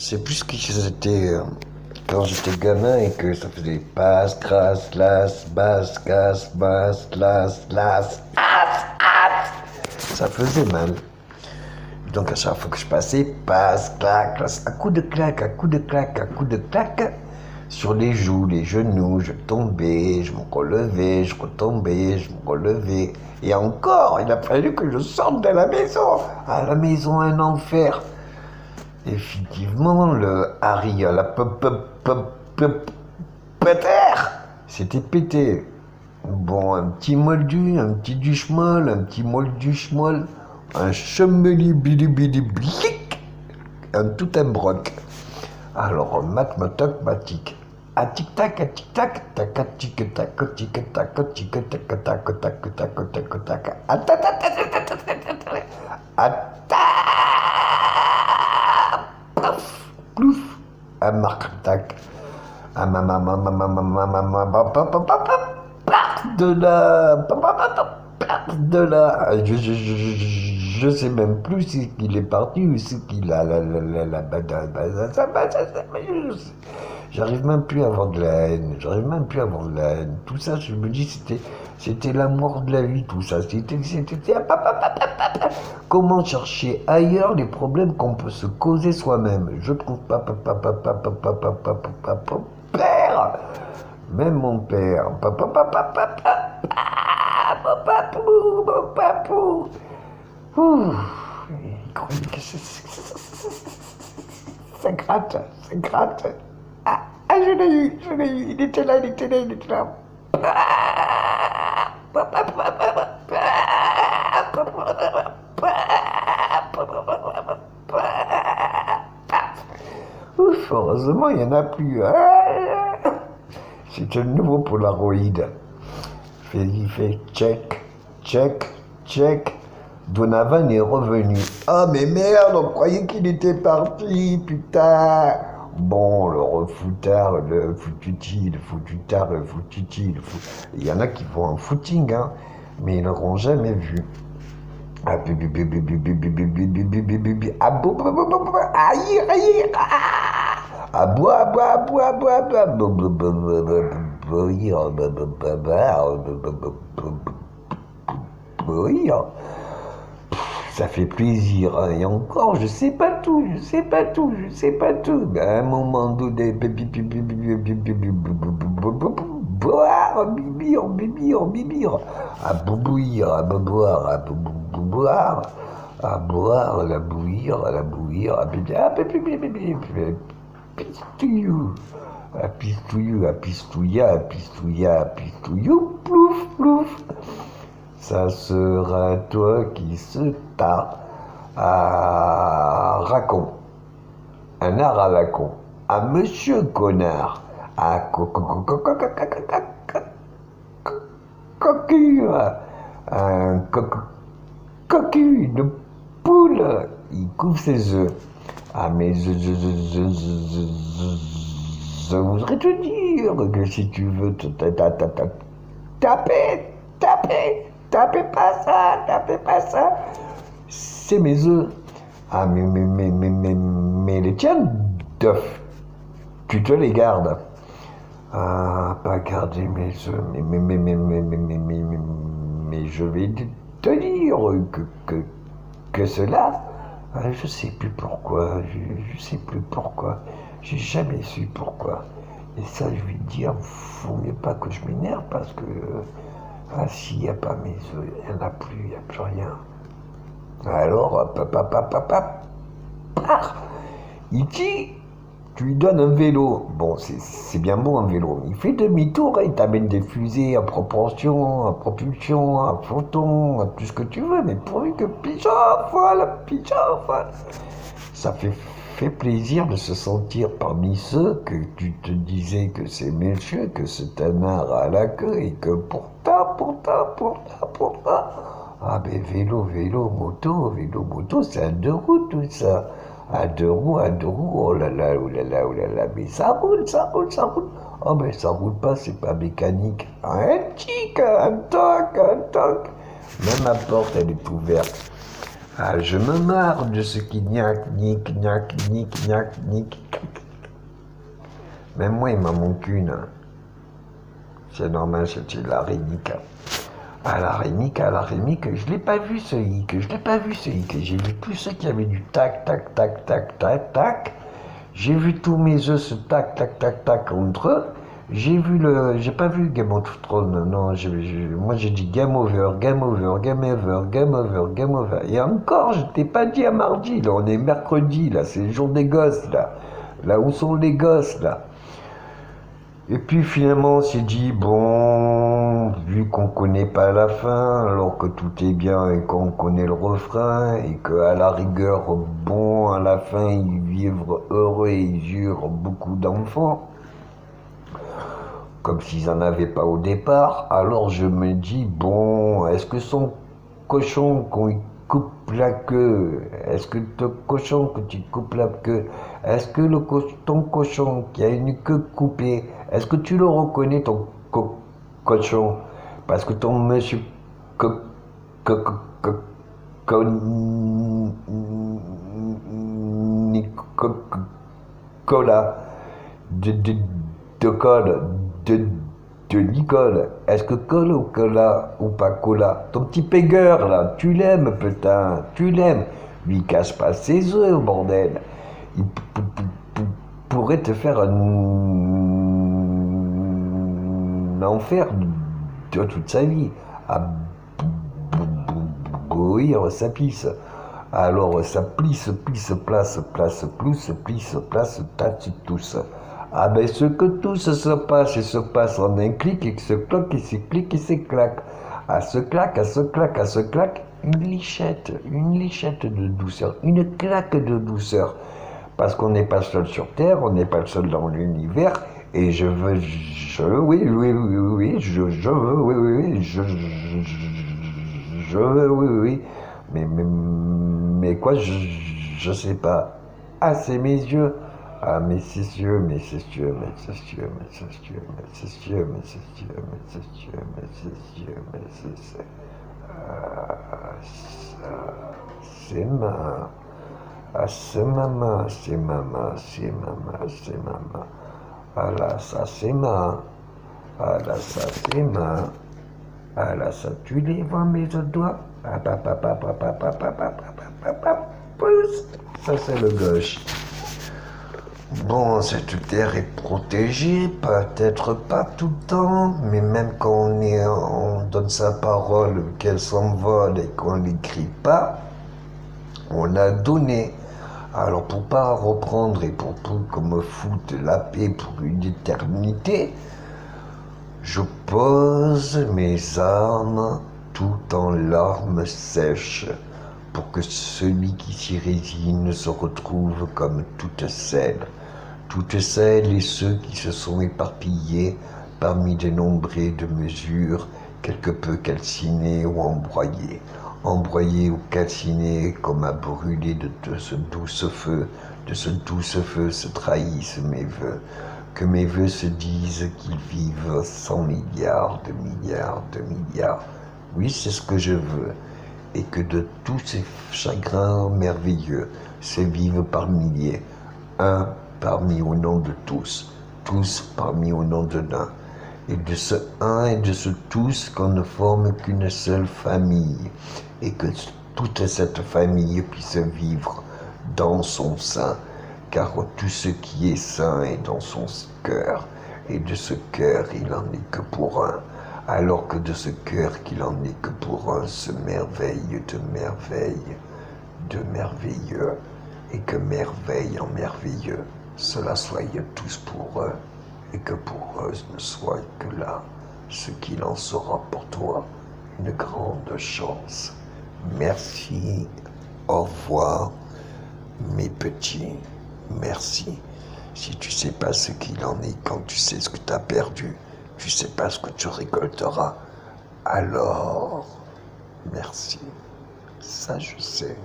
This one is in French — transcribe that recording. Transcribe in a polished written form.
Je sais plus ce que c'était quand j'étais gamin et que ça faisait passe, crasse, las, basse, casse, basse, las, las, ça faisait mal. Donc à chaque fois que je passais, passe, clac, clac, à coup de claque, à coup de claque, à coup de claque, sur les joues, les genoux, je tombais, je me relevais, je retombais, je me relevais. Et encore, il a fallu que je sorte de la maison. À la maison, un enfer. Effectivement, le Harry à la terre, c'était pété. Bon, un petit moldu, un petit duchemol, un petit molduchemol, un chemeli bili bili blic, un tout un broc. Alors, mathématique. A tic tac, tac a tic tac, tic tac, tic tac, tac tac, tac tac, tac, a ta ta ta ta ta ta ta paf, plouf, un marque tac, un de là, je sais même plus si qu'il est parti ou si qu'il a j'arrive même plus à avoir de la haine, tout ça je me dis c'était l'amour de la vie, tout ça, c'était comment chercher ailleurs les problèmes qu'on peut se causer soi-même, je trouve pas père, même mon père, papou. Il croyait que ça gratte, ça gratte. Ah, je l'ai eu, il était là. Ouf, heureusement, il n'y en a plus. C'est un nouveau Polaroid. Il fait check. Donovan est revenu. Ah mais merde, on croyait qu'il était parti, putain. Bon, le refoutard, le foututard, le foutiti, il y en a qui font un footing, hein, mais ils l'auront jamais vu. Ah, ça fait plaisir, hein. Et encore, je sais pas tout. Mais à un moment donné, boire, bibir, à boubouir, à boire, à boire, à boire, à la bouillir, à pistouillou, à pistouillou, plouf. Ça sera toi qui se t'a à racon, un art à la con, à monsieur connard, à cocu, un cocu, une poule, il couvre ses œufs. Ah mais je voudrais te dire que si tu veux tapez pas ça, c'est mes œufs. Ah mais les tiens d'œufs, tu te les gardes. Ah, pas garder mes œufs, mais je vais te dire que cela, je sais plus pourquoi, j'ai jamais su pourquoi. Et ça, je vais te dire, faut mieux pas que je m'énerve parce que s'il n'y a pas mes œufs, il n'y en a plus, il n'y a plus rien. Alors, il dit, tu lui donnes un vélo. Bon, c'est bien beau un vélo. Il fait demi-tour et il t'amène des fusées à proportion, à propulsion, à photon, à tout ce que tu veux, mais pourvu que pigeon folle. Ça fait plaisir de se sentir parmi ceux que tu te disais que c'est méchant, que c'est un art à la queue et que pourtant. Ah ben vélo, moto, c'est à deux roues tout ça. À deux roues, oh là là, mais ça roule. Oh ben ça roule pas, c'est pas mécanique. Un toc. Même ma porte, elle est ouverte. Ah, je me marre de ce qui niaque, nique, niaque, nique, niaque, nique. Même moi, il m'en manque une. C'est normal, c'était la rénique. La rénique, je l'ai pas vu ce hic, J'ai vu tous ceux qui avaient du tac, tac, tac, tac, tac, tac. J'ai vu tous mes œufs se tac, tac, tac, tac entre eux. J'ai pas vu Game of Thrones, non, moi j'ai dit game over, game over, game over, game over, game over. Et encore, je t'ai pas dit à mardi, là, on est mercredi, là, c'est le jour des gosses, là. Là où sont les gosses, là? Et puis finalement, on s'est dit, bon, vu qu'on connaît pas la fin, alors que tout est bien et qu'on connaît le refrain, et qu'à la rigueur, bon, à la fin, ils vivent heureux et ils eurent beaucoup d'enfants, comme s'ils n'en avaient pas au départ, alors je me dis, bon, est-ce que son cochon qu'on lui coupe la queue, est-ce que ton cochon que tu coupes la queue, est-ce que ton cochon qui a une queue coupée, est-ce que tu le reconnais ton cochon? Parce que ton monsieur Nicolas de code de Nicole. Est-ce que colle ou cola ou pas cola? Ton petit pégueur là, tu l'aimes putain, tu l'aimes. Lui casse pas ses œufs au bordel. Il pourrait te faire un enfer de toute sa vie. À bouillir sa pisse. Alors ça plisse, place, tasse, tous. Ah ben ce que tout se passe en un clic et que se cloque et se clique et se claque. À ce claque, une lichette de douceur, une claque de douceur. Parce qu'on n'est pas seul sur Terre, on n'est pas seul dans l'univers, et je veux, je veux, oui, mais quoi, je sais pas. Ah, c'est mes yeux. Ah, mais c'est sûr, c'est ma. Ah, c'est maman. Ah là, ça c'est ma. Ah là, ça c'est ma. Ah là, ça, tu les vois mes doigts? Pousse. Ça c'est le gauche. Bon, cette terre est protégée, peut-être pas tout le temps, mais même quand on donne sa parole qu'elle s'envole et qu'on l'écrit pas, on a donné. Alors pour pas reprendre et pour qu'on me foute la paix pour une éternité, je pose mes armes tout en larmes sèches pour que celui qui s'y résigne se retrouve comme toutes celles et ceux qui se sont éparpillés parmi des nombrées de mesures quelque peu calcinées ou embroyés ou calcinés comme à brûler de ce doux feu, se trahissent mes vœux, que mes vœux se disent qu'ils vivent 100 milliards de milliards. Oui, c'est ce que je veux, et que de tous ces chagrins merveilleux se vivent par milliers, un parmi au nom de tous parmi au nom de l'un, et de ce un et de ce tous qu'on ne forme qu'une seule famille, et que toute cette famille puisse vivre dans son sein, car tout ce qui est saint est dans son cœur, et de ce cœur il en est que pour un, alors que de ce cœur qu'il en est que pour un se merveille de merveilleux, et que merveille en merveilleux, cela soit tous pour eux, et que pour eux ne soit que là ce qu'il en sera pour toi, une grande chance. Merci, au revoir, mes petits, merci. Si tu sais pas ce qu'il en est quand tu sais ce que tu as perdu, tu sais pas ce que tu récolteras, alors merci. Ça je sais.